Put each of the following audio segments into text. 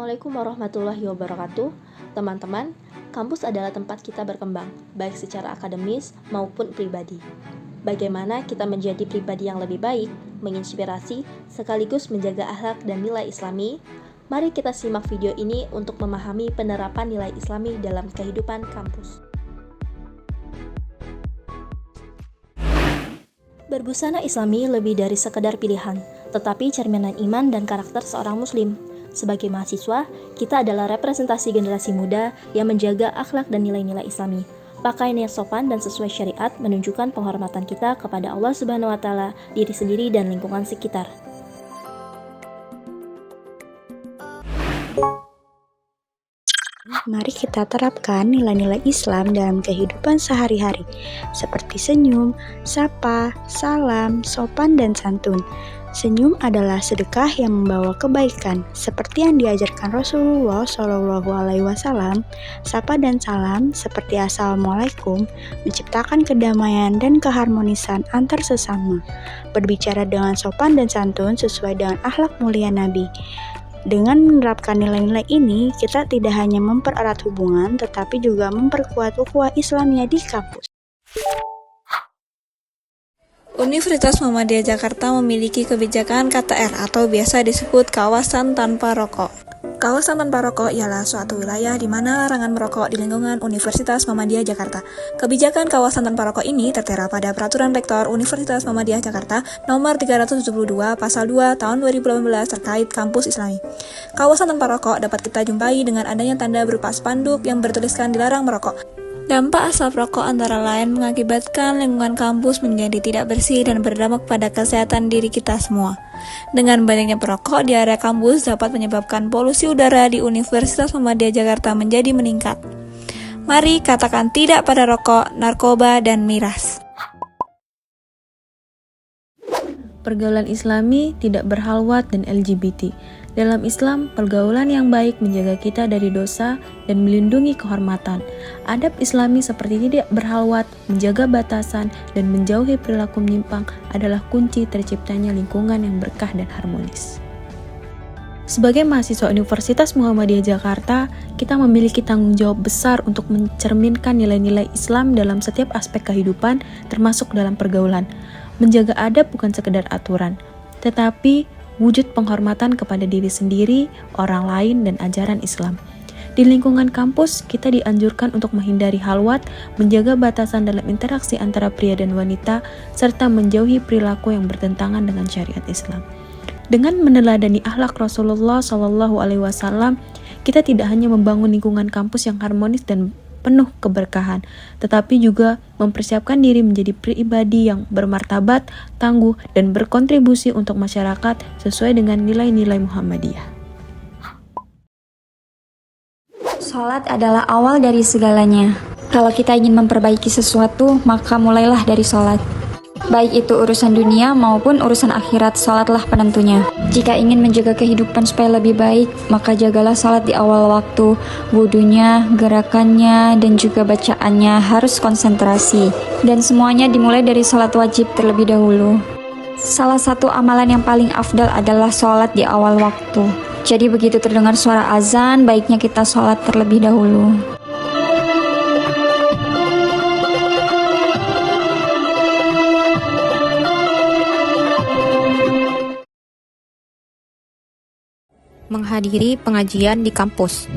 Assalamualaikum warahmatullahi wabarakatuh. Teman-teman, kampus adalah tempat kita berkembang, baik secara akademis maupun pribadi. Bagaimana kita menjadi pribadi yang lebih baik, menginspirasi, sekaligus menjaga akhlak dan nilai Islami? Mari kita simak video ini untuk memahami penerapan nilai Islami dalam kehidupan kampus. Berbusana Islami lebih dari sekedar pilihan, tetapi cerminan iman dan karakter seorang muslim. Sebagai mahasiswa, kita adalah representasi generasi muda yang menjaga akhlak dan nilai-nilai Islami. Pakaian yang sopan dan sesuai syariat menunjukkan penghormatan kita kepada Allah Subhanahu wa Ta'ala, diri sendiri dan lingkungan sekitar. Mari kita terapkan nilai-nilai Islam dalam kehidupan sehari-hari, seperti senyum, sapa, salam, sopan, dan santun. Senyum adalah sedekah yang membawa kebaikan, seperti yang diajarkan Rasulullah SAW. Sapa dan salam, seperti Assalamualaikum, menciptakan kedamaian dan keharmonisan antar sesama. Berbicara dengan sopan dan santun sesuai dengan akhlak mulia Nabi. Dengan menerapkan nilai-nilai ini, kita tidak hanya mempererat hubungan, tetapi juga memperkuat ukhuwah Islamiyah di kampus. Universitas Muhammadiyah Jakarta memiliki kebijakan KTR atau biasa disebut kawasan tanpa rokok. Kawasan tanpa rokok ialah suatu wilayah di mana larangan merokok di lingkungan Universitas Muhammadiyah Jakarta. Kebijakan kawasan tanpa rokok ini tertera pada Peraturan Rektor Universitas Muhammadiyah Jakarta Nomor 372 Pasal 2 Tahun 2018 terkait kampus Islami. Kawasan tanpa rokok dapat kita jumpai dengan adanya tanda berupa spanduk yang bertuliskan dilarang merokok. Dampak asap rokok antara lain mengakibatkan lingkungan kampus menjadi tidak bersih dan berdampak pada kesehatan diri kita semua. Dengan banyaknya perokok di area kampus dapat menyebabkan polusi udara di Universitas Muhammadiyah Jakarta menjadi meningkat. Mari katakan tidak pada rokok, narkoba, dan miras. Pergaulan Islami tidak berhalwat dan LGBT. Dalam Islam, pergaulan yang baik menjaga kita dari dosa dan melindungi kehormatan. Adab Islami seperti tidak berhalwat, menjaga batasan, dan menjauhi perilaku menyimpang adalah kunci terciptanya lingkungan yang berkah dan harmonis. Sebagai mahasiswa Universitas Muhammadiyah Jakarta, kita memiliki tanggung jawab besar untuk mencerminkan nilai-nilai Islam dalam setiap aspek kehidupan, termasuk dalam pergaulan. Menjaga adab bukan sekedar aturan, tetapi wujud penghormatan kepada diri sendiri, orang lain, dan ajaran Islam. Di lingkungan kampus, kita dianjurkan untuk menghindari halwat, menjaga batasan dalam interaksi antara pria dan wanita, serta menjauhi perilaku yang bertentangan dengan syariat Islam. Dengan meneladani akhlak Rasulullah SAW, kita tidak hanya membangun lingkungan kampus yang harmonis dan penuh keberkahan, tetapi juga mempersiapkan diri menjadi pribadi yang bermartabat, tangguh, dan berkontribusi untuk masyarakat sesuai dengan nilai-nilai Muhammadiyah. Salat adalah awal dari segalanya. Kalau kita ingin memperbaiki sesuatu, maka mulailah dari salat. Baik itu urusan dunia maupun urusan akhirat, salatlah penentunya. Jika ingin menjaga kehidupan supaya lebih baik, maka jagalah salat di awal waktu. Wudunya, gerakannya, dan juga bacaannya harus konsentrasi. Dan semuanya dimulai dari salat wajib terlebih dahulu. Salah satu amalan yang paling afdal adalah salat di awal waktu. Jadi begitu terdengar suara azan, baiknya kita salat terlebih dahulu. Menghadiri pengajian di kampus.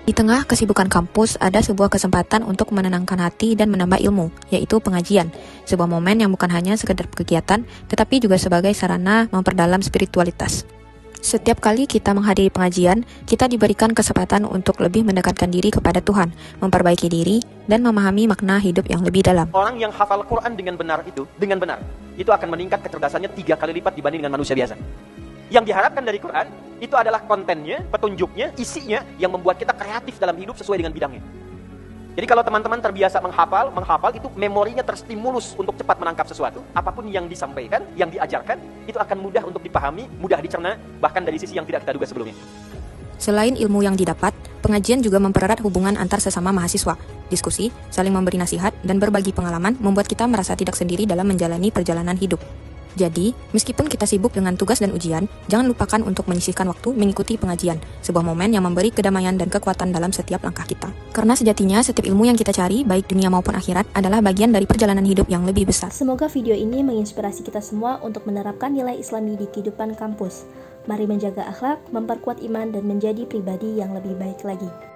Di tengah kesibukan kampus, ada sebuah kesempatan untuk menenangkan hati dan menambah ilmu, yaitu pengajian. Sebuah momen yang bukan hanya sekedar kegiatan, tetapi juga sebagai sarana memperdalam spiritualitas. Setiap kali kita menghadiri pengajian, kita diberikan kesempatan untuk lebih mendekatkan diri kepada Tuhan, memperbaiki diri, dan memahami makna hidup yang lebih dalam. Orang yang hafal Quran dengan benar, itu akan meningkat kecerdasannya 3 kali lipat dibanding dengan manusia biasa. Yang diharapkan dari Quran, itu adalah kontennya, petunjuknya, isinya, yang membuat kita kreatif dalam hidup sesuai dengan bidangnya. Jadi kalau teman-teman terbiasa menghafal itu memorinya terstimulus untuk cepat menangkap sesuatu. Apapun yang disampaikan, yang diajarkan, itu akan mudah untuk dipahami, mudah dicerna, bahkan dari sisi yang tidak kita duga sebelumnya. Selain ilmu yang didapat, pengajian juga mempererat hubungan antar sesama mahasiswa. Diskusi, saling memberi nasihat, dan berbagi pengalaman membuat kita merasa tidak sendiri dalam menjalani perjalanan hidup. Jadi, meskipun kita sibuk dengan tugas dan ujian, jangan lupakan untuk menyisihkan waktu mengikuti pengajian, sebuah momen yang memberi kedamaian dan kekuatan dalam setiap langkah kita. Karena sejatinya, setiap ilmu yang kita cari, baik dunia maupun akhirat, adalah bagian dari perjalanan hidup yang lebih besar. Semoga video ini menginspirasi kita semua untuk menerapkan nilai Islami di kehidupan kampus. Mari menjaga akhlak, memperkuat iman, dan menjadi pribadi yang lebih baik lagi.